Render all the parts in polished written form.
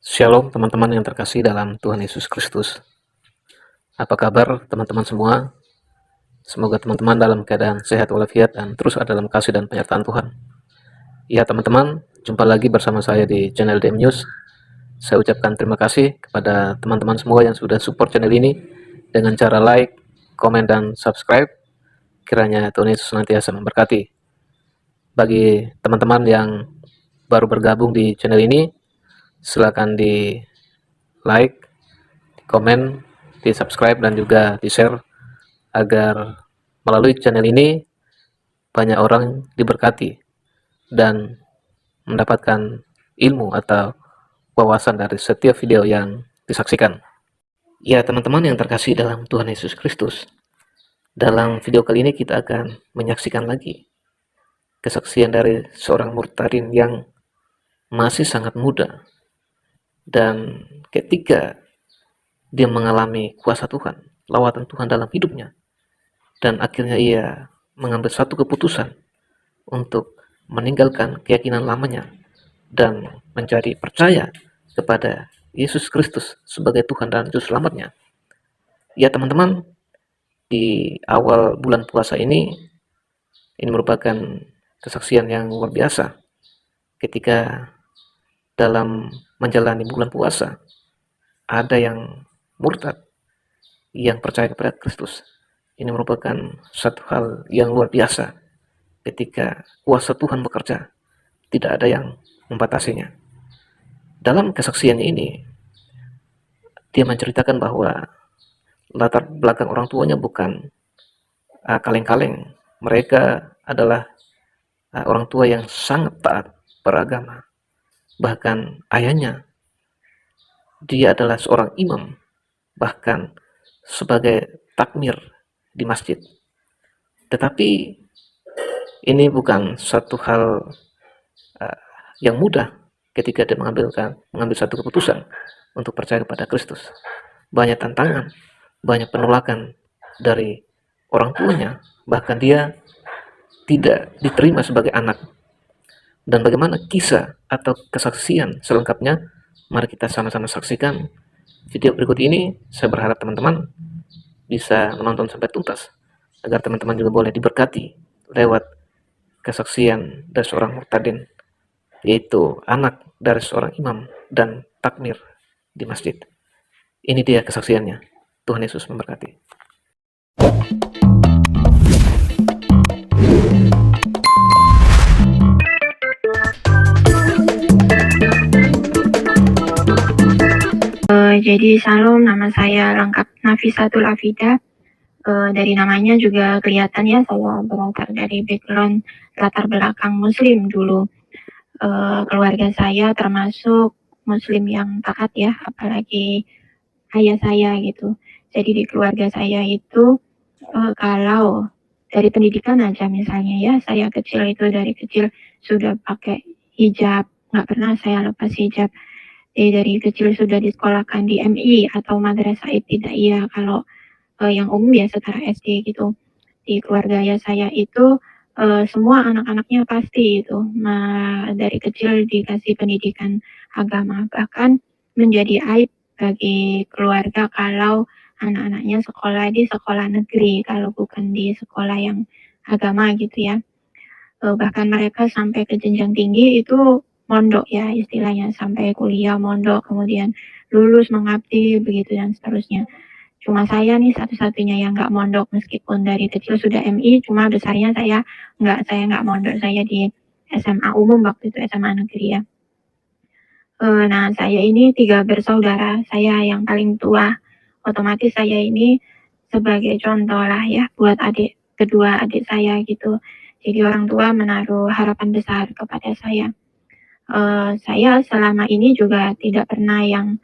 Shalom teman-teman yang terkasih dalam Tuhan Yesus Kristus. Apa kabar teman-teman semua? Semoga teman-teman dalam keadaan sehat walafiat dan terus ada dalam kasih dan penyertaan Tuhan. Ya teman-teman, jumpa lagi bersama saya di channel DM News. Saya ucapkan terima kasih kepada teman-teman semua yang sudah support channel ini dengan cara like, komen, dan subscribe. Kiranya Tuhan Yesus senantiasa memberkati. Bagi teman-teman yang baru bergabung di channel ini, silakan di like, komen, di subscribe, dan juga di share agar melalui channel ini banyak orang diberkati dan mendapatkan ilmu atau wawasan dari setiap video yang disaksikan. Ya teman-teman yang terkasih dalam Tuhan Yesus Kristus, dalam video kali ini kita akan menyaksikan lagi kesaksian dari seorang murtadin yang masih sangat muda, dan ketika dia mengalami kuasa Tuhan, lawatan Tuhan dalam hidupnya, dan akhirnya ia mengambil satu keputusan untuk meninggalkan keyakinan lamanya dan mencari percaya kepada Yesus Kristus sebagai Tuhan dan Juru Selamatnya. Ya teman-teman, di awal bulan puasa ini merupakan kesaksian yang luar biasa ketika dalam menjalani bulan puasa ada yang murtad yang percaya kepada Kristus. Ini merupakan satu hal yang luar biasa ketika kuasa Tuhan bekerja, tidak ada yang membatasinya. Dalam kesaksiannya ini, dia menceritakan bahwa latar belakang orang tuanya bukan kaleng-kaleng. Mereka adalah orang tua yang sangat taat beragama. Bahkan ayahnya, dia adalah seorang imam, bahkan sebagai takmir di masjid. Tetapi ini bukan satu hal yang mudah ketika dia mengambil satu keputusan untuk percaya kepada Kristus. Banyak tantangan, banyak penolakan dari orang tuanya, bahkan dia tidak diterima sebagai anak. Dan bagaimana kisah atau kesaksian selengkapnya, mari kita sama-sama saksikan video berikut ini. Saya berharap teman-teman bisa menonton sampai tuntas, agar teman-teman juga boleh diberkati lewat kesaksian dari seorang murtadin, yaitu anak dari seorang imam dan takmir di masjid. Ini dia kesaksiannya. Tuhan Yesus memberkati. Jadi Shalom, nama saya lengkap Nafisatul Afida. Dari namanya juga kelihatan ya, saya berasal dari background latar belakang Muslim dulu. Keluarga saya termasuk Muslim yang taat ya, apalagi ayah saya gitu. Jadi di keluarga saya itu kalau dari pendidikan aja misalnya ya, saya kecil itu dari kecil sudah pakai hijab, nggak pernah saya lepas hijab. Dari kecil sudah disekolahkan di MI atau madrasah ibtidaiyah, kalau yang umum ya setara SD gitu. Di keluarga ayah saya itu semua anak-anaknya pasti itu dari kecil dikasih pendidikan agama, bahkan menjadi aib bagi keluarga kalau anak-anaknya sekolah di sekolah negeri kalau bukan di sekolah yang agama gitu ya. Bahkan mereka sampai ke jenjang tinggi itu mondok ya istilahnya, sampai kuliah mondok, kemudian lulus mengabdi begitu dan seterusnya. Cuma saya nih satu-satunya yang nggak mondok, meskipun dari kecil sudah MI, cuma besarnya saya nggak mondok, saya di SMA umum waktu itu, SMA negeri ya. Nah saya ini 3 bersaudara, saya yang paling tua, otomatis saya ini sebagai contoh lah ya buat kedua adik saya gitu. Jadi orang tua menaruh harapan besar kepada saya. Saya selama ini juga tidak pernah yang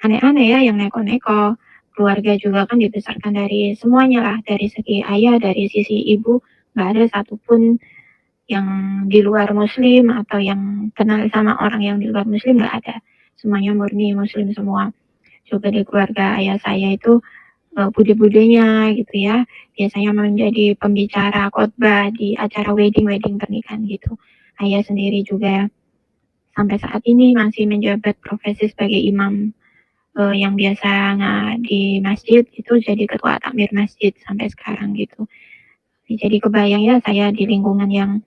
aneh-aneh ya, yang neko-neko. Keluarga juga kan dibesarkan dari semuanya lah, dari segi ayah, dari sisi ibu, nggak ada satupun yang di luar muslim atau yang kenal sama orang yang di luar muslim, nggak ada. Semuanya murni muslim semua. Juga di keluarga ayah saya itu bude-budenya gitu ya, biasanya menjadi pembicara khotbah di acara wedding pernikahan gitu. Ayah sendiri juga sampai saat ini masih menjabat profesi sebagai imam yang biasa di masjid itu jadi ketua takmir masjid sampai sekarang gitu. Jadi kebayang ya saya di lingkungan yang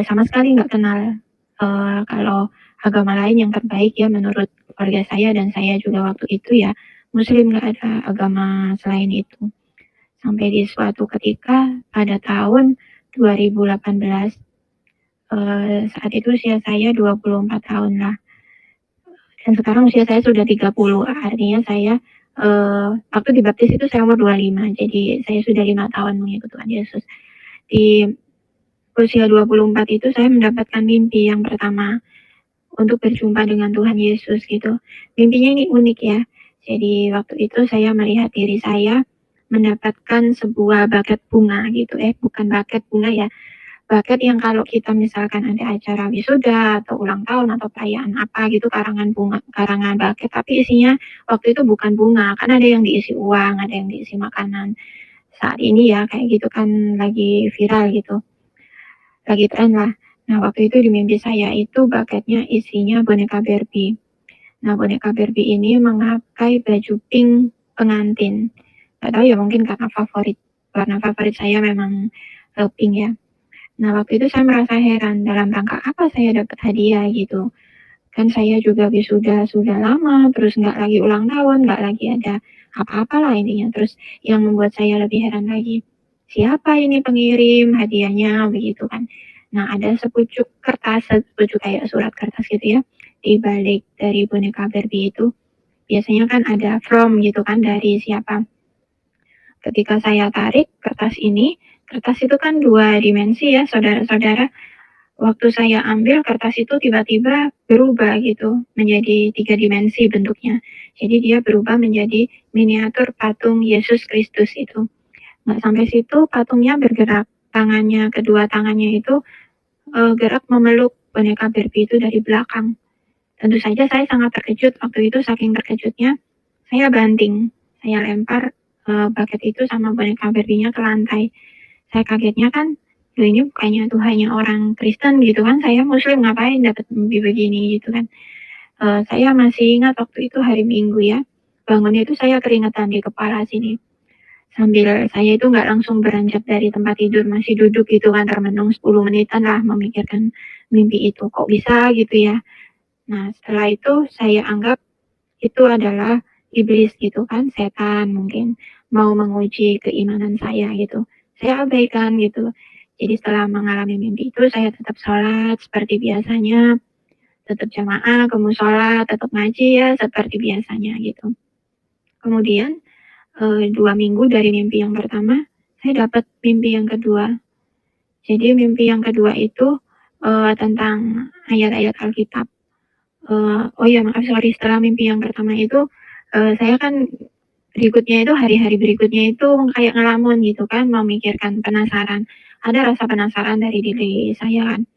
sama sekali nggak kenal kalau agama lain yang terbaik ya menurut keluarga saya, dan saya juga waktu itu ya Muslim, nggak ada agama selain itu. Sampai di suatu ketika pada tahun 2018, saat itu usia saya 24 tahun lah. Dan sekarang usia saya sudah 30, artinya saya waktu dibaptis itu saya umur 25, jadi saya sudah 5 tahun mengikut Tuhan Yesus. Di usia 24 itu saya mendapatkan mimpi yang pertama untuk berjumpa dengan Tuhan Yesus gitu. Mimpinya ini unik ya. Jadi waktu itu saya melihat diri saya mendapatkan sebuah buket bunga gitu. Bukan buket bunga ya. Buket yang kalau kita misalkan ada acara wisuda atau ulang tahun atau perayaan apa gitu, karangan bunga, karangan buket, tapi isinya waktu itu bukan bunga, kan ada yang diisi uang, ada yang diisi makanan. Saat ini ya kayak gitu kan lagi viral gitu. Lagi tren lah. Nah, waktu itu di mimpi saya itu bucketnya isinya boneka Barbie. Nah, boneka Barbie ini memakai baju pink pengantin. Gak tahu ya, mungkin karena warna favorit saya memang pink ya. Nah, waktu itu saya merasa heran dalam rangka apa saya dapat hadiah gitu. Kan saya juga wisuda sudah lama, terus nggak lagi ulang tahun, nggak lagi ada apa-apa lah intinya. Terus yang membuat saya lebih heran lagi, siapa ini pengirim hadiahnya begitu kan. Nah, ada sepucuk kayak surat kertas gitu ya, di balik dari boneka Barbie itu. Biasanya kan ada from gitu kan, dari siapa. Ketika saya tarik kertas itu kan 2 dimensi ya, saudara-saudara. Waktu saya ambil kertas itu tiba-tiba berubah gitu, menjadi 3 dimensi bentuknya. Jadi dia berubah menjadi miniatur patung Yesus Kristus itu. Nggak sampai situ, patungnya bergerak. Kedua tangannya itu gerak memeluk boneka Barbie itu dari belakang. Tentu saja saya sangat terkejut waktu itu, saking terkejutnya saya banting, saya lempar bucket itu sama boneka Barbie-nya ke lantai. Saya kagetnya kan, ini bukannya Tuhannya orang Kristen gitu kan, saya Muslim ngapain dapat mimpi begini gitu kan. Saya masih ingat waktu itu hari Minggu ya, bangunnya itu saya keringetan di kepala sini. Sambil saya itu nggak langsung beranjak dari tempat tidur, masih duduk gitu kan, termenung 10 menitan lah memikirkan mimpi itu. Kok bisa gitu ya. Nah, setelah itu saya anggap itu adalah iblis gitu kan, setan mungkin mau menguji keimanan saya gitu. Saya abaikan gitu. Jadi setelah mengalami mimpi itu saya tetap sholat seperti biasanya, tetap jamaah ke mushola, tetap ngaji ya seperti biasanya gitu. Kemudian 2 minggu dari mimpi yang pertama, saya dapat mimpi yang kedua. Jadi mimpi yang kedua itu tentang ayat-ayat Alkitab. Setelah mimpi yang pertama itu saya kan berikutnya itu hari-hari berikutnya itu kayak ngelamun gitu kan, memikirkan penasaran. Ada rasa penasaran dari diri saya kan.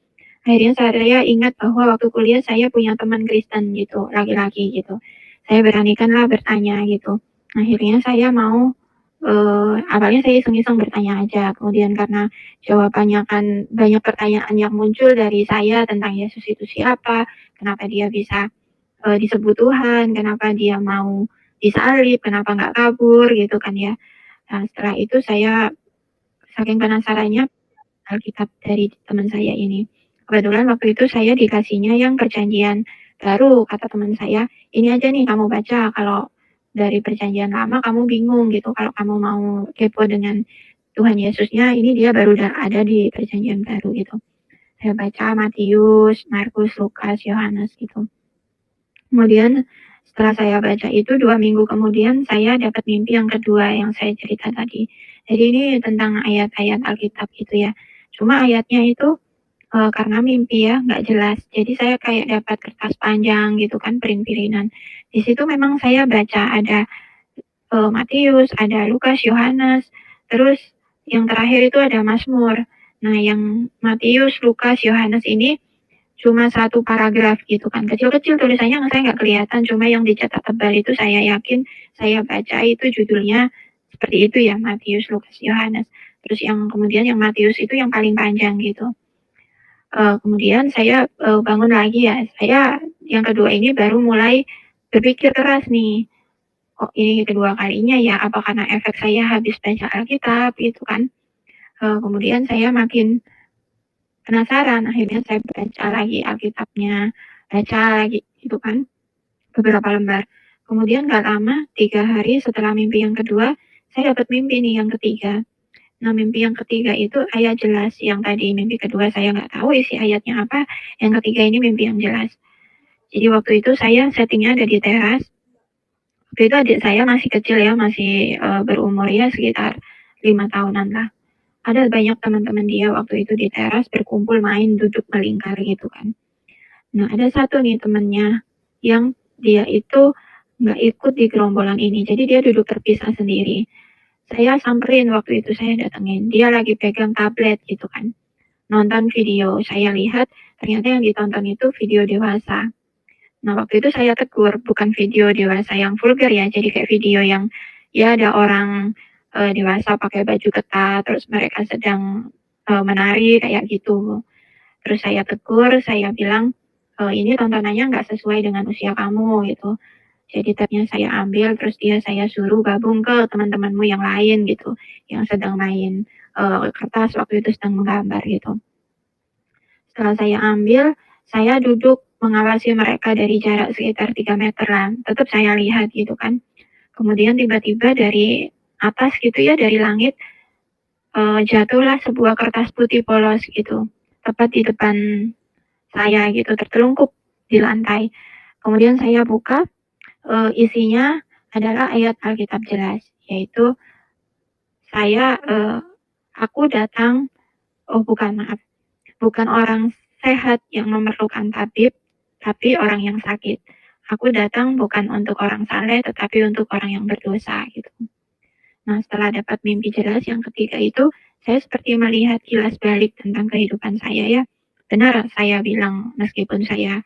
Akhirnya saya ingat bahwa waktu kuliah saya punya teman Kristen gitu, laki-laki gitu. Saya beranikanlah bertanya gitu. Akhirnya saya mau awalnya saya iseng-iseng bertanya aja. Kemudian karena jawabannya kan banyak pertanyaan yang muncul dari saya tentang Yesus itu siapa, kenapa dia bisa disebut Tuhan, kenapa dia mau disalib, kenapa nggak kabur gitu kan ya. Nah, setelah itu saya saking penasarannya Alkitab dari teman saya ini. Kebetulan waktu itu saya dikasihnya yang perjanjian baru, kata teman saya, ini aja nih kamu baca, kalau dari perjanjian lama kamu bingung gitu, kalau kamu mau kepo dengan Tuhan Yesusnya, ini dia baru ada di perjanjian baru gitu. Saya baca Matius, Markus, Lukas, Yohanes gitu. Kemudian setelah saya baca itu 2 minggu kemudian saya dapat mimpi yang kedua yang saya cerita tadi. Jadi ini tentang ayat-ayat Alkitab gitu ya. Cuma ayatnya itu karena mimpi ya nggak jelas. Jadi saya kayak dapat kertas panjang gitu kan, piring-piringan. Di situ memang saya baca ada Matius, ada Lukas, Yohanes, terus yang terakhir itu ada Mazmur. Nah, yang Matius, Lukas, Yohanes ini cuma 1 paragraf gitu kan, kecil-kecil tulisannya saya nggak kelihatan, cuma yang dicetak tebal itu saya yakin saya baca itu judulnya seperti itu ya, Matius, Lukas, Yohanes. Terus yang kemudian yang Matius itu yang paling panjang gitu. Kemudian saya bangun lagi ya. Saya yang kedua ini baru mulai berpikir keras nih. Kok ini kedua kalinya ya? Apa karena efek saya habis baca Alkitab gitu kan? Kemudian saya makin penasaran. Akhirnya saya baca lagi Alkitabnya, baca lagi gitu kan beberapa lembar. Kemudian gak lama, 3 hari setelah mimpi yang kedua, saya dapat mimpi nih yang ketiga. Nah, mimpi yang ketiga itu ayat jelas. Yang tadi mimpi kedua saya nggak tahu isi ayatnya apa. Yang ketiga ini mimpi yang jelas. Jadi waktu itu saya settingnya ada di teras. Waktu itu adik saya masih kecil ya, masih berumur ya sekitar 5 tahunan lah. Ada banyak teman-teman dia waktu itu di teras berkumpul main, duduk melingkar gitu kan. Nah, ada satu nih temennya yang dia itu nggak ikut di gerombolan ini. Jadi dia duduk terpisah sendiri. Saya samperin waktu itu, saya datengin. Dia lagi pegang tablet gitu kan. Nonton video. Saya lihat ternyata yang ditonton itu video dewasa. Nah, waktu itu saya tegur, bukan video dewasa yang vulgar ya. Jadi kayak video yang ya ada orang dewasa pakai baju ketat, terus mereka sedang menari kayak gitu. Terus saya tegur, saya bilang, ini tontonannya nggak sesuai dengan usia kamu gitu. Jadi tabnya saya ambil, terus saya suruh gabung ke teman-temanmu yang lain gitu, yang sedang main kertas waktu itu sedang menggambar gitu. Setelah saya ambil, saya duduk mengawasi mereka dari jarak sekitar 3 meter lah. Tetap saya lihat gitu kan. Kemudian tiba-tiba dari atas gitu ya, dari langit, jatuhlah sebuah kertas putih polos gitu. Tepat di depan saya gitu, tertelungkup di lantai. Kemudian saya buka, isinya adalah ayat Alkitab jelas, yaitu aku datang, bukan orang sehat yang memerlukan tabib, tapi orang yang sakit. Aku datang bukan untuk orang saleh, tetapi untuk orang yang berdosa gitu. Nah, setelah dapat mimpi jelas yang ketiga itu, saya seperti melihat kilas balik tentang kehidupan saya ya. Benar saya bilang, meskipun saya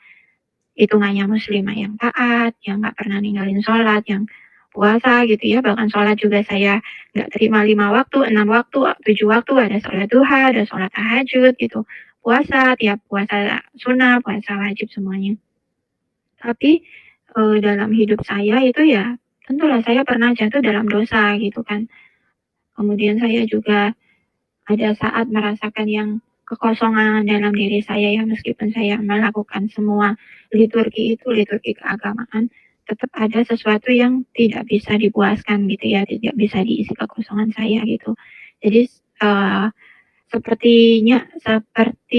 hitungannya muslimah yang taat, yang nggak pernah ninggalin sholat, yang puasa gitu ya, bahkan sholat juga saya nggak terima 5 waktu, 6 waktu, 7 waktu, ada sholat duha, ada sholat tahajud gitu, puasa, tiap puasa sunnah, puasa wajib semuanya. Tapi dalam hidup saya itu ya, tentulah saya pernah jatuh dalam dosa gitu kan. Kemudian saya juga ada saat merasakan yang kekosongan dalam diri saya ya, meskipun saya melakukan semua liturgi keagamaan, tetap ada sesuatu yang tidak bisa dipuaskan gitu ya, tidak bisa diisi kekosongan saya gitu. Jadi seperti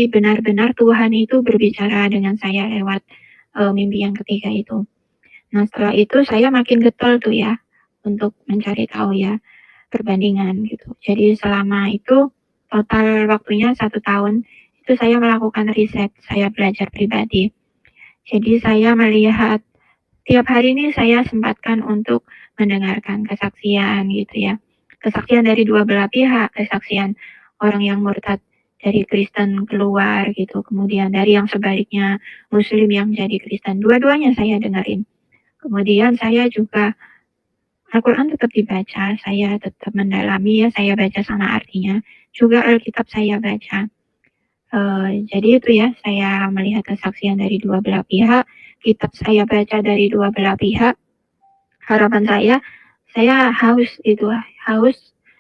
benar-benar Tuhan itu berbicara dengan saya lewat mimpi yang ketiga itu. Nah, setelah itu saya makin getol tuh ya untuk mencari tahu ya perbandingan gitu. Jadi selama itu total waktunya 1 tahun itu saya melakukan riset, saya belajar pribadi. Jadi saya melihat tiap hari ini saya sempatkan untuk mendengarkan kesaksian gitu ya. Kesaksian dari dua belah pihak, kesaksian orang yang murtad dari Kristen keluar gitu, kemudian dari yang sebaliknya Muslim yang jadi Kristen. Dua-duanya saya dengerin. Kemudian saya juga Al-Quran tetap dibaca, saya tetap mendalami ya, saya baca sama artinya. Juga Alkitab saya baca. Jadi itu ya, saya melihat kesaksian dari dua belah pihak, kitab saya baca dari dua belah pihak. Harapan saya haus,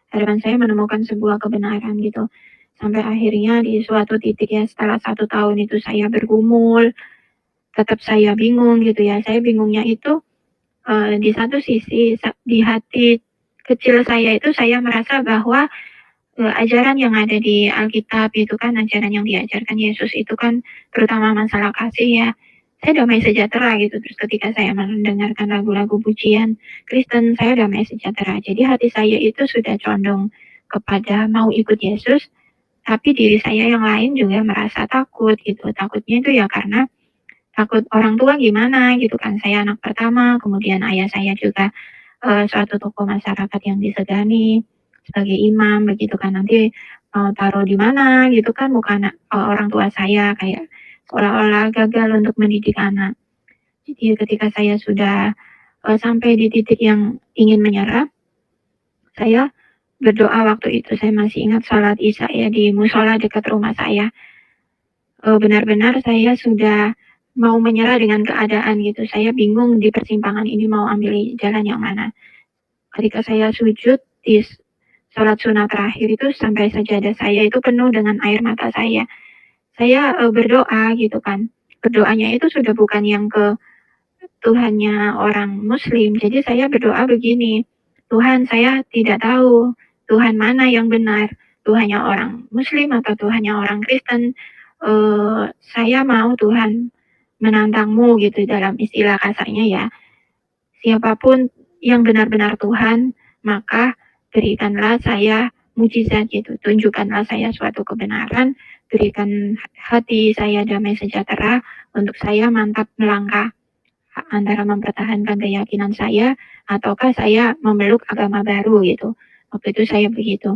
harapan saya menemukan sebuah kebenaran gitu. Sampai akhirnya di suatu titik ya, setelah 1 tahun itu saya bergumul, tetap saya bingung gitu ya. Saya bingungnya itu di satu sisi di hati kecil saya itu saya merasa bahwa ajaran yang ada di Alkitab itu kan ajaran yang diajarkan Yesus itu kan terutama masalah kasih ya. Saya damai sejahtera gitu. Terus ketika saya mendengarkan lagu-lagu pujian Kristen, saya damai sejahtera. Jadi hati saya itu sudah condong kepada mau ikut Yesus, tapi diri saya yang lain juga merasa takut gitu. Takutnya itu ya karena takut orang tua gimana gitu kan. Saya anak pertama, kemudian ayah saya juga suatu tokoh masyarakat yang disegani sebagai imam begitu kan, nanti taruh di mana gitu kan, bukan orang tua saya kayak seolah-olah gagal untuk mendidik anak. Jadi ketika saya sudah sampai di titik yang ingin menyerah, saya berdoa waktu itu. Saya masih ingat sholat isya ya di musola dekat rumah saya. benar-benar saya sudah mau menyerah dengan keadaan gitu. Saya bingung di persimpangan ini mau ambil jalan yang mana. Ketika saya sujud di sholat sunat terakhir itu sampai sajadah saya itu penuh dengan air mata saya. Saya berdoa gitu kan. Berdoanya itu sudah bukan yang ke Tuhannya orang Muslim. Jadi saya berdoa begini, Tuhan saya tidak tahu Tuhan mana yang benar, Tuhannya orang Muslim atau Tuhannya orang Kristen. Saya mau Tuhan menantangmu gitu dalam istilah kasarnya ya. Siapapun yang benar-benar Tuhan, maka berikanlah saya mujizat gitu. Tunjukkanlah saya suatu kebenaran, berikan hati saya damai sejahtera untuk saya mantap melangkah antara mempertahankan keyakinan saya ataukah saya memeluk agama baru gitu. Waktu itu saya begitu.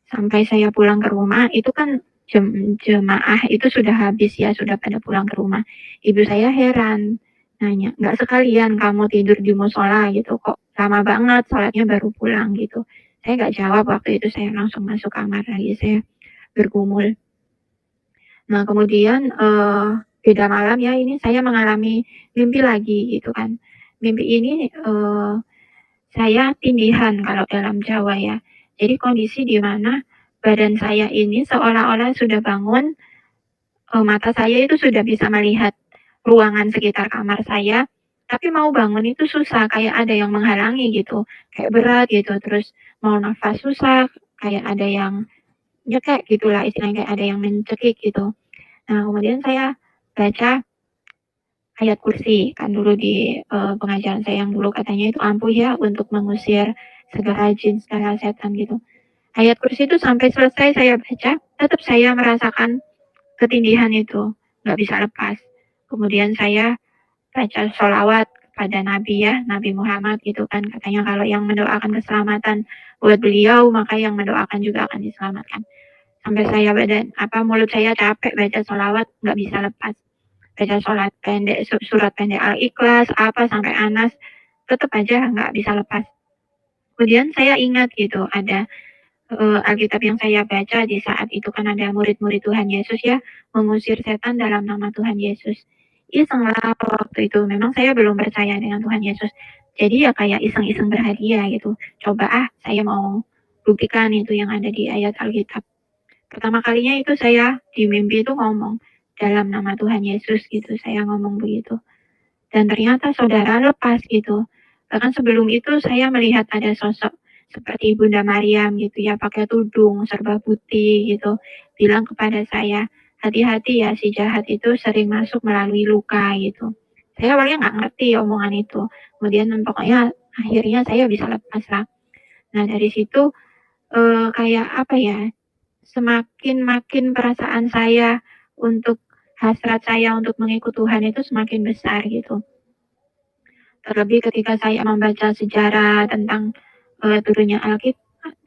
Sampai saya pulang ke rumah itu kan jemaah itu sudah habis ya, sudah pada pulang ke rumah. Ibu saya heran, nanya, nggak sekalian kamu tidur di musola gitu, kok lama banget sholatnya baru pulang gitu. Saya nggak jawab waktu itu, saya langsung masuk kamar lagi, saya bergumul. Nah kemudian beda malam ya ini saya mengalami mimpi lagi gitu kan. Mimpi ini saya tindihan kalau dalam Jawa ya. Jadi kondisi di mana badan saya ini seolah-olah sudah bangun, mata saya itu sudah bisa melihat ruangan sekitar kamar saya, tapi mau bangun itu susah, kayak ada yang menghalangi gitu, kayak berat gitu, terus mau nafas susah, kayak ada yang nyekek gitulah istilahnya, kayak ada yang mencekik gitu. Nah kemudian saya baca ayat kursi, kan dulu di pengajaran saya yang dulu katanya itu ampuh ya untuk mengusir segala jin, segala setan gitu. Ayat kursi itu sampai selesai saya baca, tetap saya merasakan ketindihan itu, nggak bisa lepas. Kemudian saya baca sholawat pada Nabi ya, Nabi Muhammad gitu kan, katanya kalau yang mendoakan keselamatan buat beliau, maka yang mendoakan juga akan diselamatkan. Sampai saya mulut saya capek baca sholawat, nggak bisa lepas. Baca sholat pendek, surat pendek Al-Ikhlas, apa sampai Anas, tetap aja nggak bisa lepas. Kemudian saya ingat gitu, ada Alkitab yang saya baca di saat itu kan ada murid-murid Tuhan Yesus ya, mengusir setan dalam nama Tuhan Yesus. Isenglah waktu itu, memang saya belum percaya dengan Tuhan Yesus. Jadi ya kayak iseng-iseng berhadiah gitu. Coba saya mau buktikan itu yang ada di ayat Alkitab. Pertama kalinya itu saya di mimpi itu ngomong, dalam nama Tuhan Yesus gitu, saya ngomong begitu. Dan ternyata saudara lepas gitu. Bahkan sebelum itu saya melihat ada sosok seperti Bunda Maryam gitu ya, pakai tudung serba putih gitu, bilang kepada saya, hati-hati ya si jahat itu sering masuk melalui luka gitu. Saya awalnya nggak ngerti omongan itu. Kemudian pokoknya akhirnya saya bisa lepas lah. Nah dari situ kayak apa ya, semakin makin perasaan saya untuk hasrat saya untuk mengikut Tuhan itu semakin besar gitu. Terlebih ketika saya membaca sejarah tentang turunnya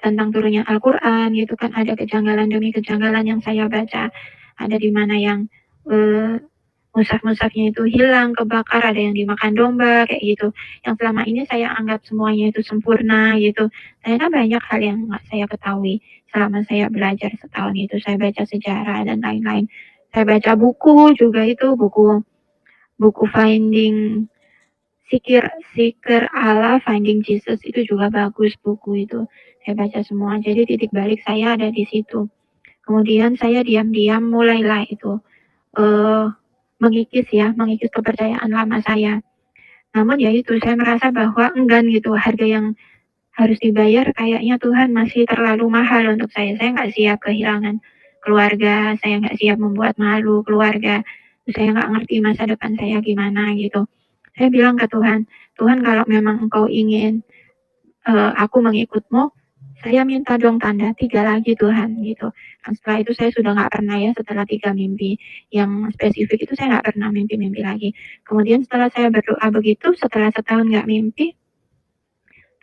tentang turunnya Al-Quran gitu kan, ada kejanggalan demi kejanggalan yang saya baca, ada di mana yang mushaf-mushafnya itu hilang, kebakar, ada yang dimakan domba kayak gitu. Yang selama ini saya anggap semuanya itu sempurna gitu. Ternyata banyak hal yang nggak saya ketahui selama saya belajar setahun itu. Saya baca sejarah dan lain-lain. Saya baca buku juga itu, buku Finding Seeker Allah, Finding Jesus itu juga bagus buku itu. Saya baca semua. Jadi titik balik saya ada di situ. Kemudian saya diam-diam mulailah itu mengikis kepercayaan lama saya. Namun ya itu saya merasa bahwa enggan gitu, harga yang harus dibayar kayaknya Tuhan masih terlalu mahal untuk saya. Saya nggak siap kehilangan keluarga, saya nggak siap membuat malu keluarga, saya nggak ngerti masa depan saya gimana gitu. Saya bilang ke Tuhan, Tuhan kalau memang Engkau ingin aku mengikutmu, saya minta dong tanda 3 lagi Tuhan gitu. Dan setelah itu saya sudah nggak pernah ya, setelah 3 mimpi yang spesifik itu saya nggak pernah mimpi-mimpi lagi. Kemudian setelah saya berdoa begitu, setelah setahun nggak mimpi,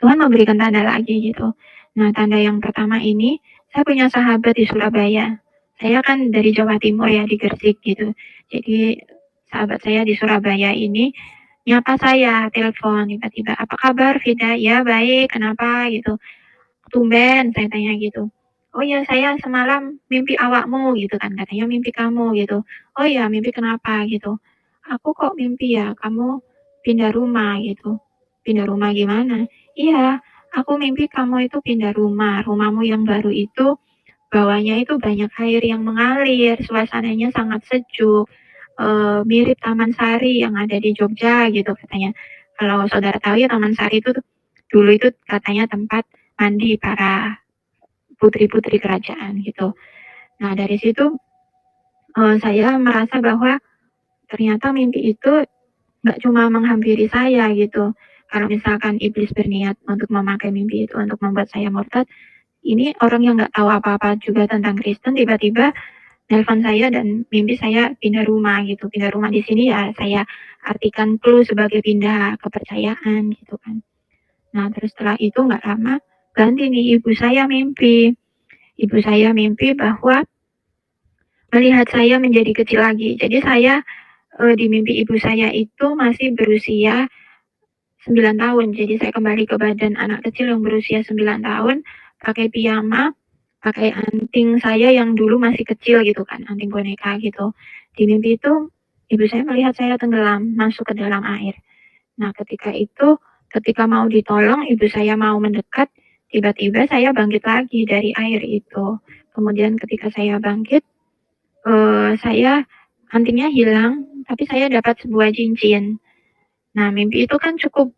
Tuhan memberikan tanda lagi gitu. Nah tanda yang pertama ini, saya punya sahabat di Surabaya. Saya kan dari Jawa Timur ya, di Gresik gitu. Jadi sahabat saya di Surabaya ini nyapa saya, telepon tiba-tiba, apa kabar Vida? Ya baik, kenapa gitu. Tumben saya tanya gitu. "Oh ya, saya semalam mimpi awakmu," gitu kan, katanya mimpi kamu gitu. "Oh ya, mimpi kenapa?" gitu. "Aku kok mimpi ya kamu pindah rumah," gitu. "Pindah rumah gimana?" "Iya, aku mimpi kamu itu pindah rumah, rumahmu yang baru itu bawahnya itu banyak air yang mengalir, suasananya sangat sejuk, mirip Taman Sari yang ada di Jogja," gitu katanya. Kalau saudara tahu ya Taman Sari itu dulu itu katanya tempat mandi para putri-putri kerajaan gitu. Nah dari situ saya merasa bahwa ternyata mimpi itu nggak cuma menghampiri saya gitu. Kalau misalkan iblis berniat untuk memakai mimpi itu untuk membuat saya murtad, ini orang yang nggak tahu apa-apa juga tentang Kristen tiba-tiba nelpon saya dan mimpi saya pindah rumah gitu. Pindah rumah di sini ya saya artikan clue sebagai pindah kepercayaan gitu kan. Nah terus setelah itu nggak lama ganti nih ibu saya mimpi. Ibu saya mimpi bahwa melihat saya menjadi kecil lagi. Jadi saya di mimpi ibu saya itu masih berusia 9 tahun. Jadi saya kembali ke badan anak kecil yang berusia 9 tahun, pakai piyama, pakai anting saya yang dulu masih kecil gitu kan, anting boneka gitu. Di mimpi itu ibu saya melihat saya tenggelam masuk ke dalam air. Nah, ketika mau ditolong, ibu saya mau mendekat, tiba-tiba saya bangkit lagi dari air itu. Kemudian ketika saya bangkit, saya antingnya hilang, tapi saya dapat sebuah cincin. Nah, mimpi itu kan cukup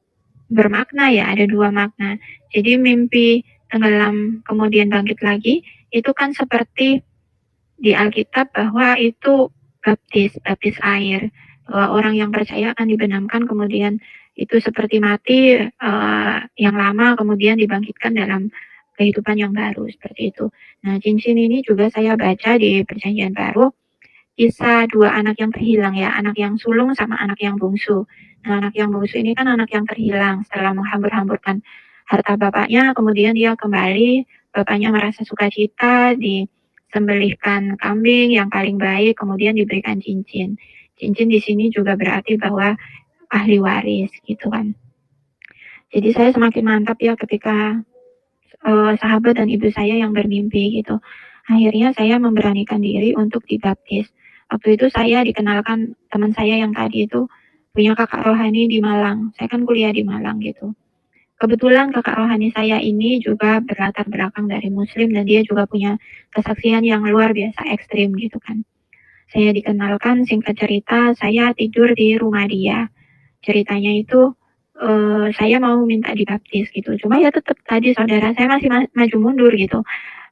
bermakna ya, ada dua makna. Jadi mimpi tenggelam kemudian bangkit lagi, itu kan seperti di Alkitab bahwa itu baptis air. Orang yang percaya akan dibenamkan kemudian itu seperti mati yang lama kemudian dibangkitkan dalam kehidupan yang baru seperti itu. Nah, cincin ini juga saya baca di Perjanjian Baru kisah dua anak yang terhilang ya, anak yang sulung sama anak yang bungsu. Nah, anak yang bungsu ini kan anak yang terhilang setelah menghambur-hamburkan harta bapaknya, kemudian dia kembali, bapaknya merasa sukacita, disembelihkan kambing yang paling baik, kemudian diberikan cincin. Cincin di sini juga berarti bahwa ahli waris gitu kan. Jadi saya semakin mantap ya ketika sahabat dan ibu saya yang bermimpi gitu. Akhirnya saya memberanikan diri untuk dibaptis. Waktu itu saya dikenalkan teman saya yang tadi itu punya kakak rohani di Malang. Saya kan kuliah di Malang gitu. Kebetulan kakak rohani saya ini juga berlatar belakang dari Muslim dan dia juga punya kesaksian yang luar biasa ekstrim gitu kan. Saya dikenalkan, singkat cerita, saya tidur di rumah dia. Ceritanya itu saya mau minta dibaptis gitu. Cuma ya tetap tadi saudara saya masih maju mundur gitu.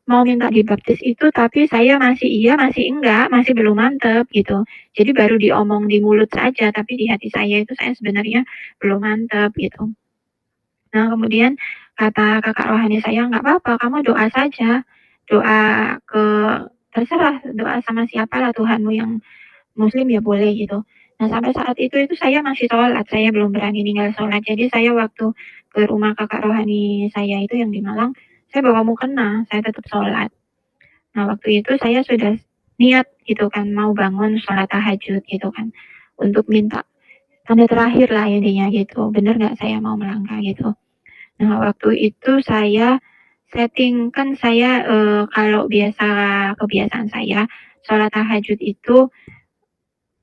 Mau minta dibaptis itu tapi saya masih iya, masih enggak, masih belum mantep gitu. Jadi baru diomong di mulut saja, tapi di hati saya itu saya sebenarnya belum mantep gitu. Nah kemudian kata kakak rohani saya, nggak apa-apa, kamu doa saja, doa ke terserah, doa sama siapa lah Tuhanmu yang Muslim ya boleh gitu. Nah sampai saat itu saya masih sholat, saya belum berani tinggal sholat. Jadi saya waktu ke rumah kakak rohani saya itu yang di Malang, saya bawa mukena, saya tetap sholat. Nah waktu itu saya sudah niat gitu kan, mau bangun sholat tahajud gitu kan, untuk minta tanda terakhir lah intinya gitu, bener nggak saya mau melangkah gitu. Nah waktu itu saya setting kan saya kalau biasa kebiasaan saya sholat tahajud itu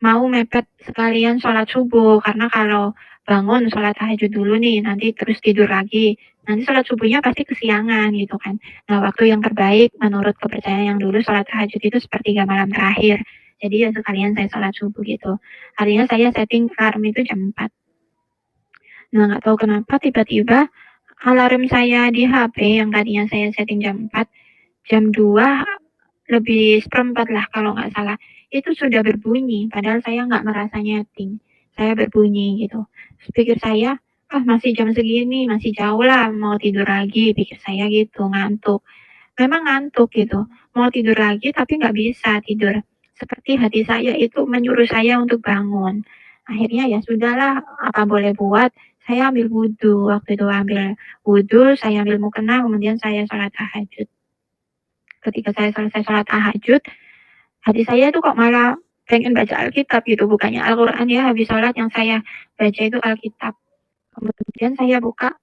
mau mepet sekalian sholat subuh karena kalau bangun sholat tahajud dulu nih nanti terus tidur lagi nanti sholat subuhnya pasti kesiangan gitu kan. Nah waktu yang terbaik menurut kepercayaan yang dulu sholat tahajud itu sepertiga malam terakhir, jadi ya sekalian saya sholat subuh gitu. Artinya saya setting alarm itu jam 4. Nah nggak tahu kenapa tiba-tiba alarm saya di HP yang tadinya saya setting jam 4, jam 2 lebih seperempat lah kalau nggak salah, itu sudah berbunyi, padahal saya nggak merasa nyeting, saya berbunyi gitu. Terus pikir saya, ah masih jam segini, masih jauh lah, mau tidur lagi, pikir saya gitu, ngantuk. Memang ngantuk gitu, mau tidur lagi tapi nggak bisa tidur. Seperti hati saya itu menyuruh saya untuk bangun. Akhirnya ya sudahlah, apa boleh buat, saya ambil wudhu, waktu itu ambil wudhu, saya ambil mukena, kemudian saya sholat tahajud. Ketika saya selesai sholat tahajud, hati saya itu kok malah pengen baca Alkitab gitu, bukannya Al-Quran ya, habis sholat yang saya baca itu Alkitab. Kemudian saya buka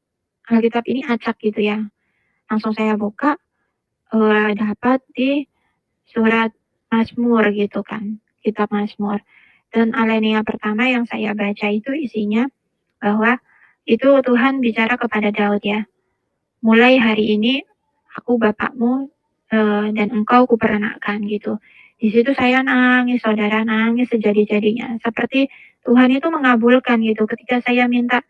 Alkitab ini acak gitu ya, langsung saya buka, dapat di surat Mazmur gitu kan, kitab Mazmur. Dan alinea pertama yang saya baca itu isinya bahwa itu Tuhan bicara kepada Daud ya. Mulai hari ini aku bapakmu dan engkau kuperanakan gitu. Di situ saya nangis, saudara nangis sejadi-jadinya. Seperti Tuhan itu mengabulkan gitu ketika saya minta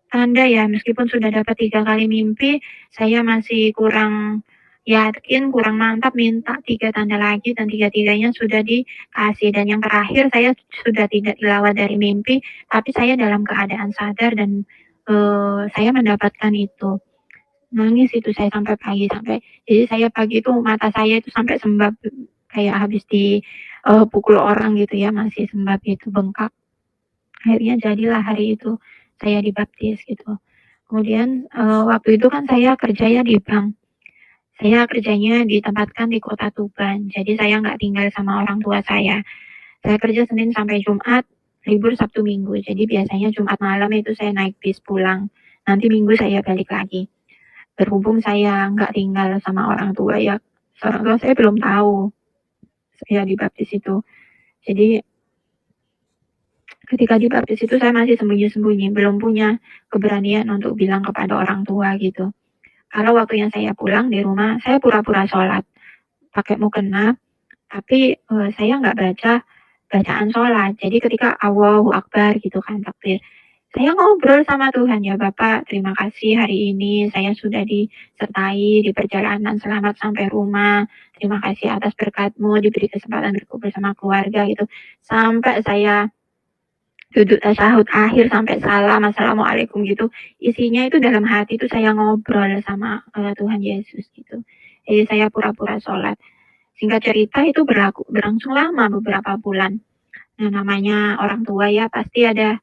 tanda ya, meskipun sudah dapat 3 kali mimpi, saya masih kurang yakin, kurang mantap, minta 3 tanda lagi dan tiga-tiganya sudah dikasih. Dan yang terakhir saya sudah tidak dilawat dari mimpi, tapi saya dalam keadaan sadar dan saya mendapatkan itu. Nangis itu saya sampai pagi, jadi saya pagi itu mata saya itu sampai sembab kayak habis pukul orang gitu ya, masih sembab itu bengkak. Akhirnya jadilah hari itu saya dibaptis gitu. Kemudian waktu itu kan saya kerja ya di bank. Saya kerjanya ditempatkan di kota Tuban. Jadi saya nggak tinggal sama orang tua saya. Saya kerja Senin sampai Jumat, libur Sabtu Minggu. Jadi biasanya Jumat malam itu saya naik bis pulang. Nanti Minggu saya balik lagi. Berhubung saya nggak tinggal sama orang tua ya, orang tua saya belum tahu saya dibaptis itu. Jadi ketika dibaptis itu saya masih sembunyi-sembunyi, belum punya keberanian untuk bilang kepada orang tua gitu. Kalau waktu yang saya pulang di rumah, saya pura-pura sholat, pakai mukena, tapi saya nggak baca bacaan sholat. Jadi ketika Allahu Akbar gitu kan takbir, saya ngobrol sama Tuhan ya Bapak, terima kasih hari ini saya sudah disertai di perjalanan selamat sampai rumah. Terima kasih atas berkat-Mu, diberi kesempatan berkumpul sama keluarga gitu. Sampai saya duduk tasyahud akhir sampai salam assalamualaikum gitu, isinya itu dalam hati itu saya ngobrol sama Tuhan Yesus gitu. Jadi saya pura-pura sholat. Singkat cerita itu berlangsung lama beberapa bulan. Nah namanya orang tua ya pasti ada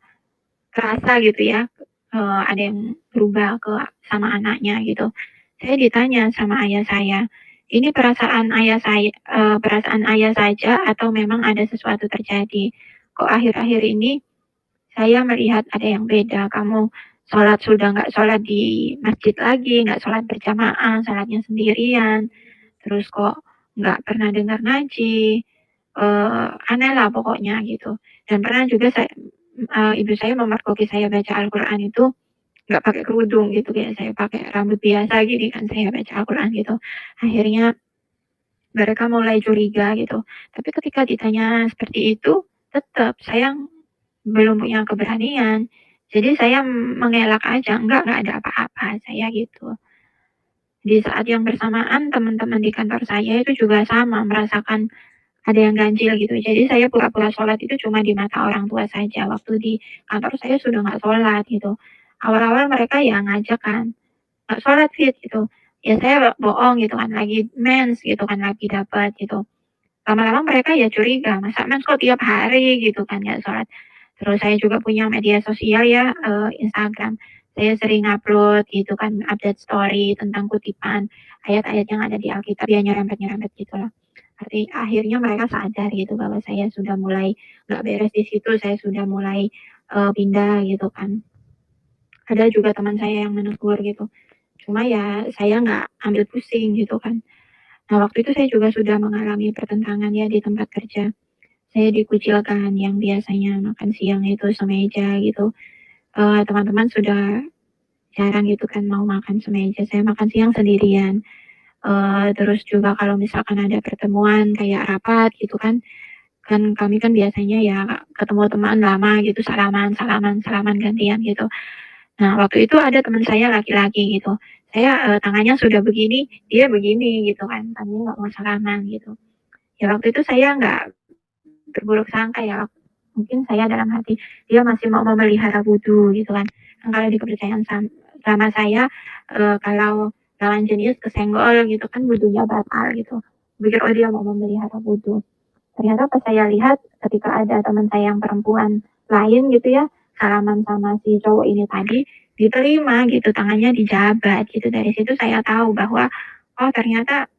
kerasa gitu ya, ada yang berubah sama anaknya gitu. Saya ditanya sama ayah saya, ini perasaan ayah saja atau memang ada sesuatu terjadi? Kok akhir-akhir ini saya melihat ada yang beda, kamu sholat sudah nggak sholat di masjid lagi, nggak sholat berjamaah, sholatnya sendirian, terus kok nggak pernah dengar ngaji, aneh lah pokoknya gitu. Dan pernah juga ibu saya memergoki saya baca Al-Quran itu nggak pakai kerudung gitu, kayak saya pakai rambut biasa gini kan saya baca Al-Quran gitu. Akhirnya mereka mulai curiga gitu. Tapi ketika ditanya seperti itu, tetap saya belum punya keberanian. Jadi saya mengelak aja, enggak ada apa-apa saya gitu. Di saat yang bersamaan teman-teman di kantor saya itu juga sama merasakan ada yang ganjil gitu. Jadi saya pura-pura sholat itu cuma di mata orang tua saja. Waktu di kantor saya sudah nggak sholat gitu. Awal-awal mereka ya ngajak kan, nggak sholat fit gitu. Ya saya bohong gitu kan, lagi mens gitu kan, lagi dapat gitu. Lama-lama mereka ya curiga, masa mens kok tiap hari gitu kan nggak sholat. Terus saya juga punya media sosial ya, Instagram. Saya sering upload gitu kan, update story tentang kutipan ayat-ayat yang ada di Alkitab ya nyerempet-nyerempet gitu lah. Akhirnya mereka sadar gitu bahwa saya sudah mulai nggak beres di situ, saya sudah mulai pindah gitu kan. Ada juga teman saya yang menegur gitu. Cuma ya saya nggak ambil pusing gitu kan. Nah waktu itu saya juga sudah mengalami pertentangan ya di tempat kerja. Saya dikucilkan yang biasanya makan siang itu semeja gitu. Teman-teman sudah jarang gitu kan mau makan semeja. Saya makan siang sendirian. Terus juga kalau misalkan ada pertemuan kayak rapat gitu kan kami kan biasanya ya ketemu teman lama gitu, salaman gantian gitu. Nah waktu itu ada teman saya laki-laki gitu. Saya tangannya sudah begini, dia begini gitu kan. Tangannya nggak mau salaman gitu. Ya waktu itu saya nggak berburuk sangka ya, mungkin saya dalam hati dia masih mau memelihara wudhu gitu kan. Kalau di kepercayaan sama saya kalau lawan jenis kesenggol gitu kan wudhunya batal gitu. Pikir oh dia mau memelihara wudhu. Ternyata pas saya lihat ketika ada teman saya yang perempuan lain gitu ya salaman sama si cowok ini tadi diterima gitu, tangannya dijabat gitu. Dari situ saya tahu bahwa oh ternyata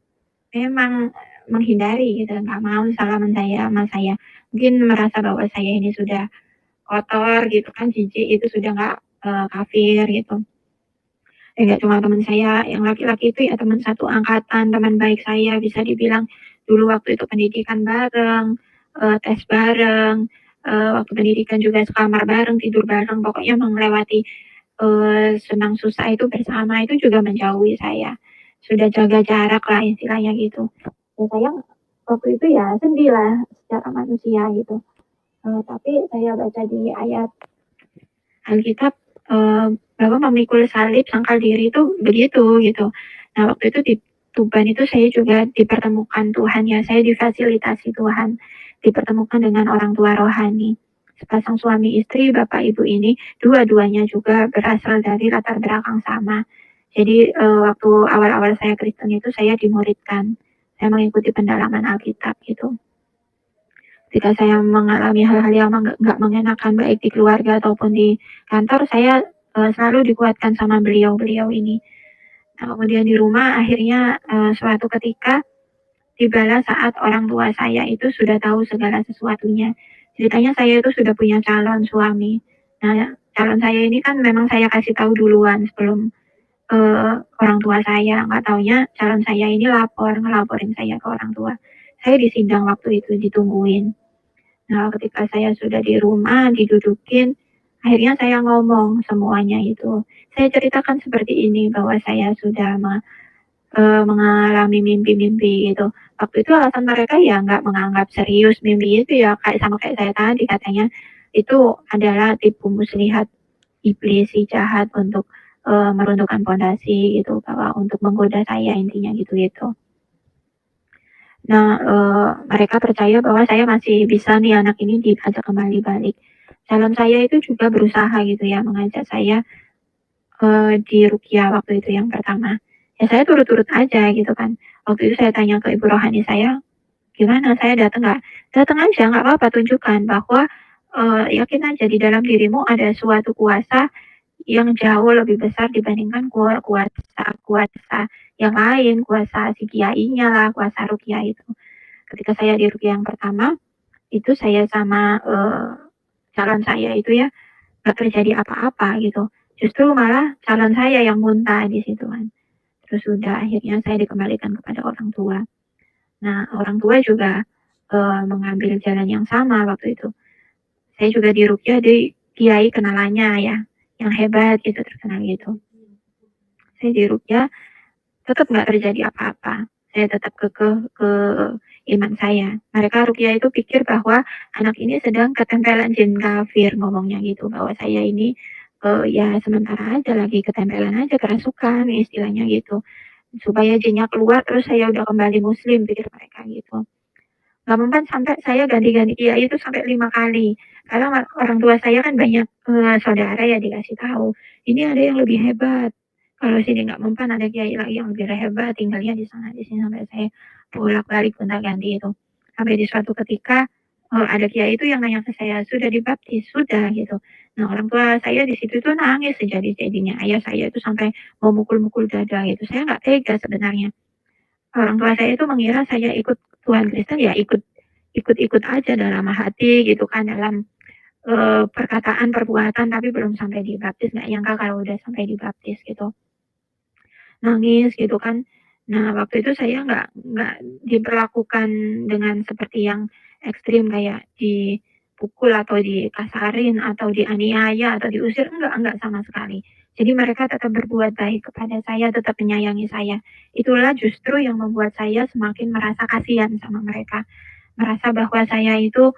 memang menghindari gitu, nggak mau salaman saya sama saya. Mungkin merasa bahwa saya ini sudah kotor gitu kan, jijik, itu sudah nggak kafir gitu. nggak cuma teman saya yang laki-laki itu ya teman satu angkatan, teman baik saya bisa dibilang dulu waktu itu pendidikan bareng, tes bareng, waktu pendidikan juga sekamar bareng, tidur bareng, pokoknya melewati senang susah itu bersama itu juga menjauhi saya. Sudah jaga jarak lah istilahnya gitu. Ya saya waktu itu ya sedih lah secara manusia gitu. Tapi saya baca di ayat Alkitab bahwa memikul salib sangkal diri itu begitu gitu. Nah waktu itu di Tuban itu saya juga dipertemukan Tuhan ya, saya difasilitasi Tuhan, dipertemukan dengan orang tua rohani. Sepasang suami istri, bapak ibu ini, dua-duanya juga berasal dari latar belakang sama. Jadi waktu awal-awal saya Kristen itu saya dimuridkan, saya mengikuti pendalaman Alkitab gitu. Ketika saya mengalami hal-hal yang nggak mengenakan baik di keluarga ataupun di kantor, saya selalu dikuatkan sama beliau-beliau ini. Nah, kemudian di rumah akhirnya suatu ketika tibalah saat orang tua saya itu sudah tahu segala sesuatunya. Ceritanya saya itu sudah punya calon suami. Nah, calon saya ini kan memang saya kasih tahu duluan sebelum orang tua saya. Nggak taunya calon saya ini ngelaporin saya ke orang tua. Saya di sidang waktu itu ditungguin. Nah, ketika saya sudah di rumah, didudukin, akhirnya saya ngomong semuanya itu. Saya ceritakan seperti ini bahwa saya sudah mengalami mimpi-mimpi gitu. Waktu itu alasan mereka ya nggak menganggap serius mimpi itu ya kayak sama kayak saya tadi katanya itu adalah tipu muslihat iblis si jahat untuk meruntuhkan pondasi gitu bahwa untuk menggoda saya intinya gitu. Nah, mereka percaya bahwa saya masih bisa nih anak ini diajak kembali balik. Calon saya itu juga berusaha gitu ya mengajak saya di ruqyah waktu itu yang pertama. Ya saya turut-turut aja gitu kan. Waktu itu saya tanya ke ibu rohani saya, gimana saya datang nggak? Datang aja nggak apa-apa, tunjukkan bahwa yakin aja di dalam dirimu ada suatu kuasa yang jauh lebih besar dibandingkan kuasa yang lain, kuasa si kiainya lah, kuasa ruqyah itu. Ketika saya di ruqyah yang pertama, itu saya sama calon saya itu ya nggak terjadi apa-apa gitu. Justru malah calon saya yang muntah di situ kan. Terus sudah akhirnya saya dikembalikan kepada orang tua. Nah orang tua juga mengambil jalan yang sama waktu itu. Saya juga di ruqyah di kiai kenalannya ya, yang hebat gitu terkenal gitu. Saya di ruqyah tetap nggak terjadi apa-apa. Saya tetap kekeh ke iman saya. Mereka ruqyah itu pikir bahwa anak ini sedang ketempelan jin kafir ngomongnya gitu, bahwa saya ini ya sementara aja lagi ketempelan aja kerasukan istilahnya gitu. Supaya jinnya keluar terus saya udah kembali muslim pikir mereka gitu. Gak mempan sampai saya ganti-ganti kiai itu sampai 5 kali. Karena orang tua saya kan banyak saudara ya dikasih tahu. Ini ada yang lebih hebat. Kalau sini nggak mempan ada kiai lagi yang lebih hebat tinggalnya di sana di sini sampai saya bolak-balik gonta-ganti itu. Sampai di suatu ketika ada kiai itu yang nanya ke saya sudah dibaptis sudah gitu. Nah orang tua saya di situ tuh nangis sejadi-jadinya. Ayah saya itu sampai mau mukul-mukul dada gitu. Saya nggak tega sebenarnya. Orang tua saya itu mengira saya ikut Tuhan Kristen ya ikut aja dalam hati gitu kan dalam perkataan perbuatan tapi belum sampai dibaptis nggak nyangka kalau udah sampai dibaptis gitu nangis gitu kan. Nah waktu itu saya nggak diperlakukan dengan seperti yang ekstrim kayak dipukul atau dikasarin atau dianiaya atau diusir enggak sama sekali. Jadi mereka tetap berbuat baik kepada saya, tetap menyayangi saya. Itulah justru yang membuat saya semakin merasa kasihan sama mereka. Merasa bahwa saya itu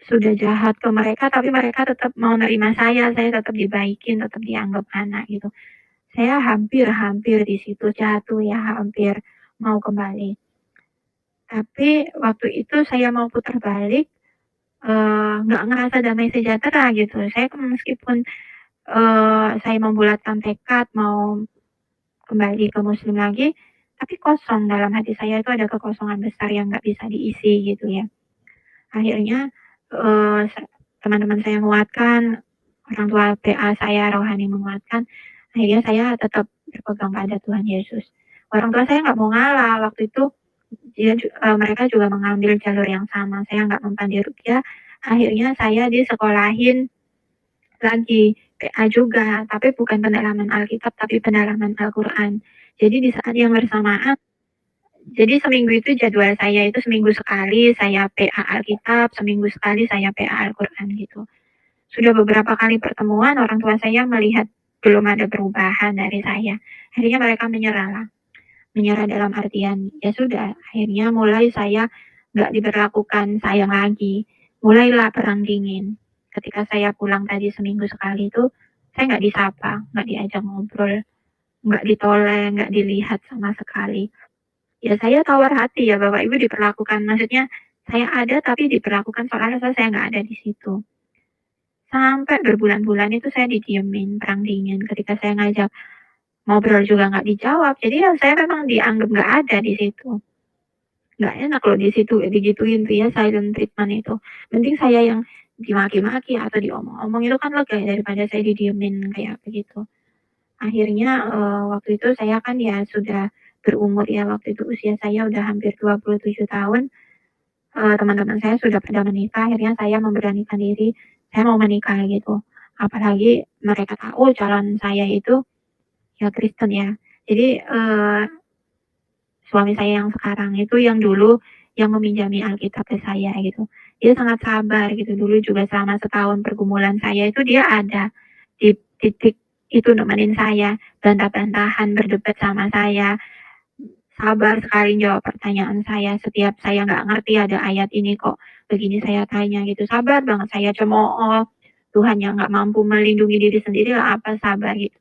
sudah jahat ke mereka, tapi mereka tetap mau nerima saya tetap dibaikin, tetap dianggap anak gitu. Saya hampir di situ jatuh ya, hampir mau kembali. Tapi waktu itu saya mau putar balik, nggak ngerasa damai sejahtera gitu. Saya meskipun saya membulatkan tekad mau kembali ke muslim lagi, tapi kosong dalam hati saya itu ada kekosongan besar yang nggak bisa diisi gitu ya. Akhirnya teman-teman saya menguatkan, orang tua PA saya rohani menguatkan, akhirnya saya tetap berpegang pada Tuhan Yesus. Orang tua saya nggak mau ngalah waktu itu, mereka juga mengambil jalur yang sama. Saya nggak mempan di ruqyah, akhirnya saya disekolahin lagi PA juga, tapi bukan pendalaman Alkitab, tapi pendalaman Al-Quran. Jadi di saat yang bersamaan, jadi seminggu itu jadwal saya itu seminggu sekali saya PA Alkitab, seminggu sekali saya PA Al-Quran gitu. Sudah beberapa kali pertemuan, orang tua saya melihat belum ada perubahan dari saya. Akhirnya mereka menyerah dalam artian, ya sudah, akhirnya mulai saya nggak diberlakukan sayang lagi. Mulailah perang dingin. Ketika saya pulang tadi seminggu sekali itu, saya nggak disapa, nggak diajak ngobrol, nggak ditoleng, nggak dilihat sama sekali. Ya saya tawar hati ya Bapak Ibu diperlakukan, maksudnya saya ada tapi diperlakukan seolah-olah saya nggak ada di situ. Sampai berbulan-bulan itu saya didiemin, perang dingin. Ketika saya ngajak ngobrol juga nggak dijawab. Jadi ya saya memang dianggap nggak ada di situ. Nggak enak loh di situ digituin tuh ya, silent treatment itu. Mending saya yang dimaki-maki atau diomong-omong itu kan lega ya, daripada saya didiemin kayak begitu. Akhirnya waktu itu saya kan ya sudah berumur ya, waktu itu usia saya udah hampir 27 tahun. Teman-teman saya sudah pada menikah, akhirnya saya memberanikan diri, saya mau menikah gitu. Apalagi mereka tahu calon saya itu ya Kristen ya. Jadi suami saya yang sekarang itu yang dulu yang meminjami Alkitab ke saya gitu. Dia sangat sabar gitu. Dulu juga selama setahun pergumulan saya itu dia ada di titik itu nemenin saya, bantah-bantahan, berdebat sama saya, sabar sekali jawab pertanyaan saya. Setiap saya nggak ngerti ada ayat ini kok begini saya tanya gitu. Sabar banget saya cemooh. Tuhan yang nggak mampu melindungi diri sendiri lah apa sabar gitu.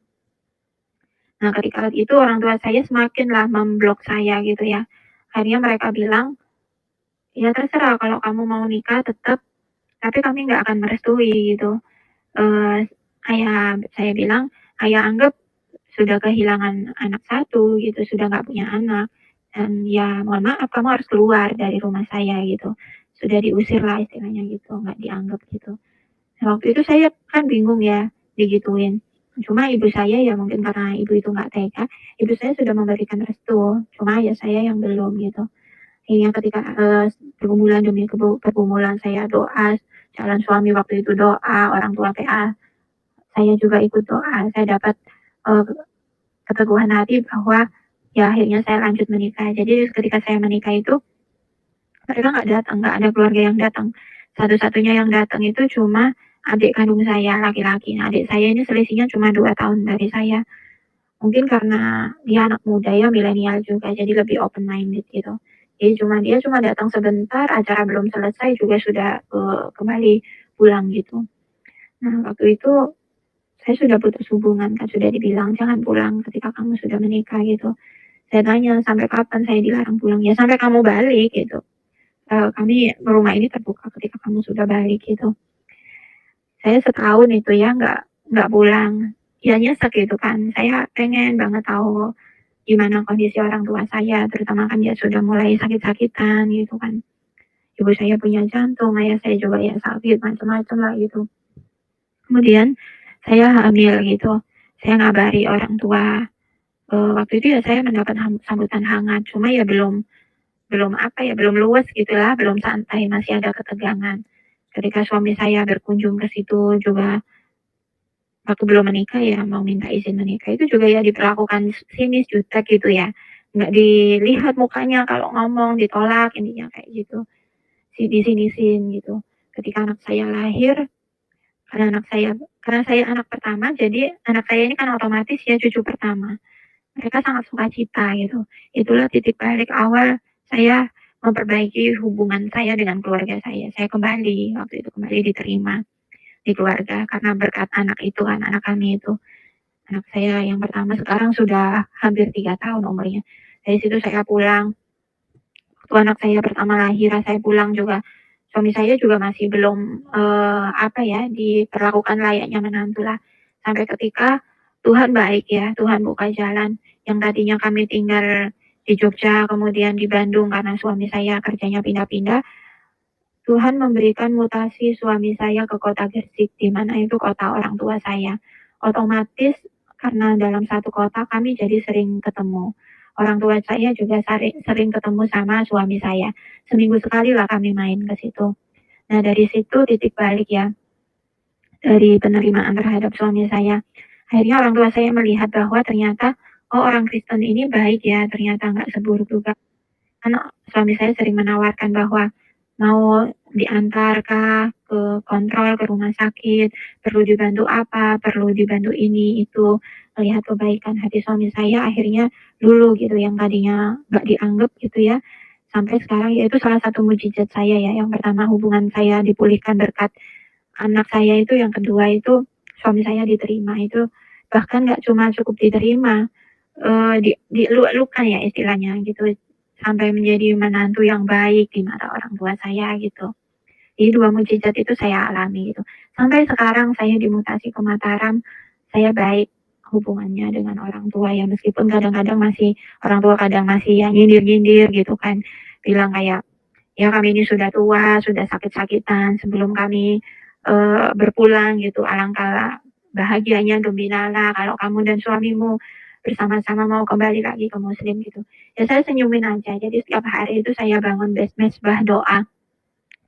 Nah ketika itu orang tua saya semakinlah memblok saya gitu ya. Akhirnya mereka bilang, ya terserah kalau kamu mau nikah tetap, tapi kami nggak akan merestui gitu. Ayah saya bilang, ayah anggap sudah kehilangan anak satu gitu, sudah nggak punya anak. Dan ya mohon maaf kamu harus keluar dari rumah saya gitu. Sudah diusir lah istilahnya gitu, nggak dianggap gitu. Nah, waktu itu saya kan bingung ya digituin. Cuma ibu saya ya mungkin karena ibu itu nggak tega, ibu saya sudah memberikan restu. Cuma ya saya yang belum gitu. Akhirnya ketika pergumulan demi pergumulan saya doa, calon suami waktu itu doa, orang tua PA saya juga ikut doa. Saya dapat keteguhan hati bahwa ya akhirnya saya lanjut menikah. Jadi ketika saya menikah itu mereka nggak datang, nggak ada keluarga yang datang. Satu-satunya yang datang itu cuma adik kandung saya laki-laki. Nah, adik saya ini selisihnya cuma 2 tahun dari saya. Mungkin karena dia anak muda ya, milenial juga, jadi lebih open minded gitu. Jadi dia cuma datang sebentar, acara belum selesai juga sudah kembali pulang gitu. Nah, waktu itu saya sudah putus hubungan kan, sudah dibilang jangan pulang ketika kamu sudah menikah gitu. Saya tanya sampai kapan saya dilarang pulang, ya sampai kamu balik gitu. Kami rumah ini terbuka ketika kamu sudah balik gitu. Saya setahun itu ya nggak pulang. Ya nyesek gitu kan. Saya pengen banget tahu gimana kondisi orang tua saya, terutama kan dia sudah mulai sakit-sakitan gitu kan. Ibu saya punya jantung, ayah saya juga ya sakit macam-macam lah gitu. Kemudian saya hamil gitu. Saya ngabari orang tua. Waktu itu ya saya mendapat sambutan hangat, cuma ya belum luas gitulah, belum santai, masih ada ketegangan. Ketika suami saya berkunjung ke situ juga waktu belum menikah ya mau minta izin menikah itu juga ya diperlakukan sinis jutek gitu ya, nggak dilihat mukanya kalau ngomong ditolak intinya kayak gitu, disinisin gitu. Ketika anak saya lahir, karena saya anak pertama, jadi anak saya ini kan otomatis ya cucu pertama. Mereka sangat sukacita gitu. Itulah titik balik awal saya memperbaiki hubungan saya dengan keluarga saya. Saya kembali waktu itu diterima di keluarga karena berkat anak itu kan, anak kami itu. Anak saya yang pertama sekarang sudah hampir 3 tahun umurnya. Dari situ saya pulang. Waktu anak saya pertama lahir, saya pulang juga. Suami saya juga masih belum diperlakukan layaknya menantu lah. Sampai ketika Tuhan baik ya, Tuhan buka jalan. Yang tadinya kami tinggal di Jogja, kemudian di Bandung karena suami saya kerjanya pindah-pindah. Tuhan memberikan mutasi suami saya ke kota Gresik, di mana itu kota orang tua saya. Otomatis karena dalam satu kota kami jadi sering ketemu. Orang tua saya juga sering ketemu sama suami saya. Seminggu sekali lah kami main ke situ. Nah dari situ titik balik ya. dari penerimaan terhadap suami saya. Akhirnya orang tua saya melihat bahwa ternyata, oh orang Kristen ini baik ya, ternyata nggak seburuk juga. Karena suami saya sering menawarkan bahwa mau diantar kah ke kontrol ke rumah sakit, perlu dibantu apa, perlu dibantu ini itu. Melihat kebaikan hati suami saya akhirnya dulu gitu yang tadinya nggak dianggap gitu ya, sampai sekarang ya itu salah satu mujizat saya ya. Yang pertama hubungan saya dipulihkan berkat anak saya itu, yang kedua itu suami saya diterima. Itu bahkan nggak cuma cukup diterima, diluk-lukan ya istilahnya gitu, sampai menjadi menantu yang baik di mata orang tua saya gitu. Jadi 2 mujizat itu saya alami gitu. Sampai sekarang saya dimutasi ke Mataram, saya baik hubungannya dengan orang tua ya, meskipun kadang-kadang masih orang tua kadang masih ya nyindir-nyindir gitu kan, bilang kayak, "Ya kami ini sudah tua, sudah sakit-sakitan, sebelum kami, berpulang gitu, alangkah bahagianya, gembiralah kalau kamu dan suamimu bersama-sama mau kembali lagi ke muslim," gitu. Ya saya senyumin aja, jadi setiap hari itu saya bangun mesbah doa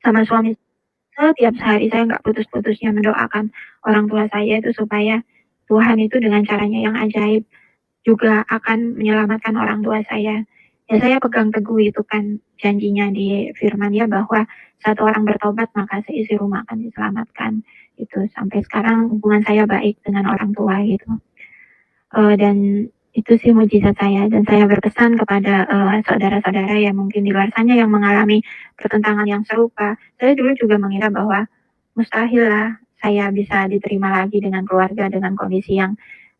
sama suami. Setiap hari saya nggak putus-putusnya mendoakan orang tua saya itu supaya Tuhan itu dengan caranya yang ajaib juga akan menyelamatkan orang tua saya. Ya saya pegang teguh itu kan janjinya di firman ya, bahwa satu orang bertobat maka seisi rumah akan diselamatkan. Itu sampai sekarang hubungan saya baik dengan orang tua gitu. Dan itu sih mujizat saya, dan saya berpesan kepada saudara-saudara yang mungkin di luar sana yang mengalami pertentangan yang serupa. Saya dulu juga mengira bahwa mustahil lah saya bisa diterima lagi dengan keluarga dengan kondisi yang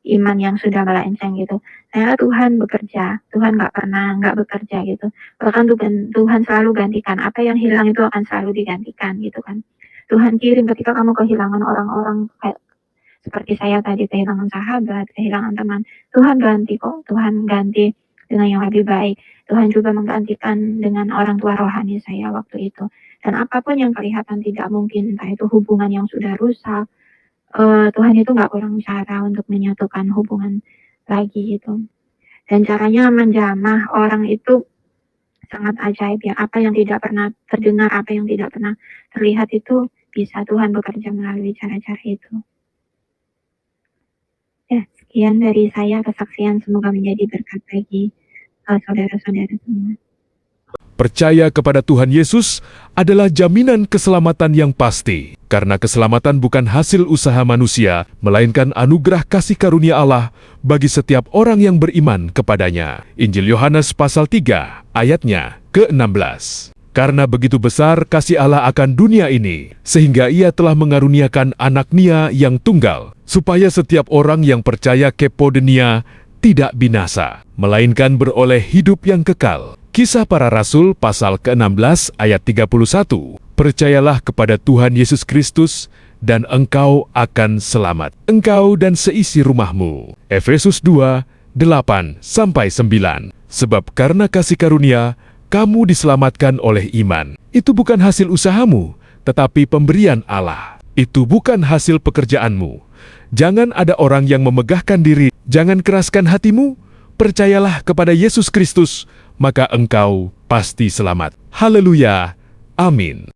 iman yang sudah melenceng gitu. Ternyata Tuhan bekerja, Tuhan nggak pernah nggak bekerja gitu. Bahkan Tuhan selalu gantikan, apa yang hilang itu akan selalu digantikan gitu kan. Tuhan kirim ketika kamu kehilangan orang-orang kayak seperti saya tadi kehilangan sahabat, kehilangan teman, Tuhan ganti kok, Tuhan ganti dengan yang lebih baik. Tuhan juga menggantikan dengan orang tua rohani saya waktu itu. Dan apapun yang kelihatan tidak mungkin, entah itu hubungan yang sudah rusak, Tuhan itu nggak kurang cara untuk menyatukan hubungan lagi gitu. Dan caranya menjamah orang itu sangat ajaib ya. Apa yang tidak pernah terdengar, apa yang tidak pernah terlihat itu bisa Tuhan bekerja melalui cara-cara itu. Ya, sekian dari saya kesaksian, semoga menjadi berkat bagi saudara-saudara semua. Percaya kepada Tuhan Yesus adalah jaminan keselamatan yang pasti, karena keselamatan bukan hasil usaha manusia, melainkan anugerah kasih karunia Allah bagi setiap orang yang beriman kepadanya. Injil Yohanes pasal 3, ayatnya ke-16. Karena begitu besar kasih Allah akan dunia ini, sehingga Ia telah mengaruniakan anak-Nia yang tunggal, supaya setiap orang yang percaya kepadanya tidak binasa, melainkan beroleh hidup yang kekal. Kisah Para Rasul pasal ke-16 ayat 31. Percayalah kepada Tuhan Yesus Kristus dan engkau akan selamat, engkau dan seisi rumahmu. Efesus 2, 8-9. Sebab karena kasih karunia, kamu diselamatkan oleh iman. Itu bukan hasil usahamu, tetapi pemberian Allah. Itu bukan hasil pekerjaanmu. Jangan ada orang yang memegahkan diri, jangan keraskan hatimu, percayalah kepada Yesus Kristus, maka engkau pasti selamat. Haleluya. Amin.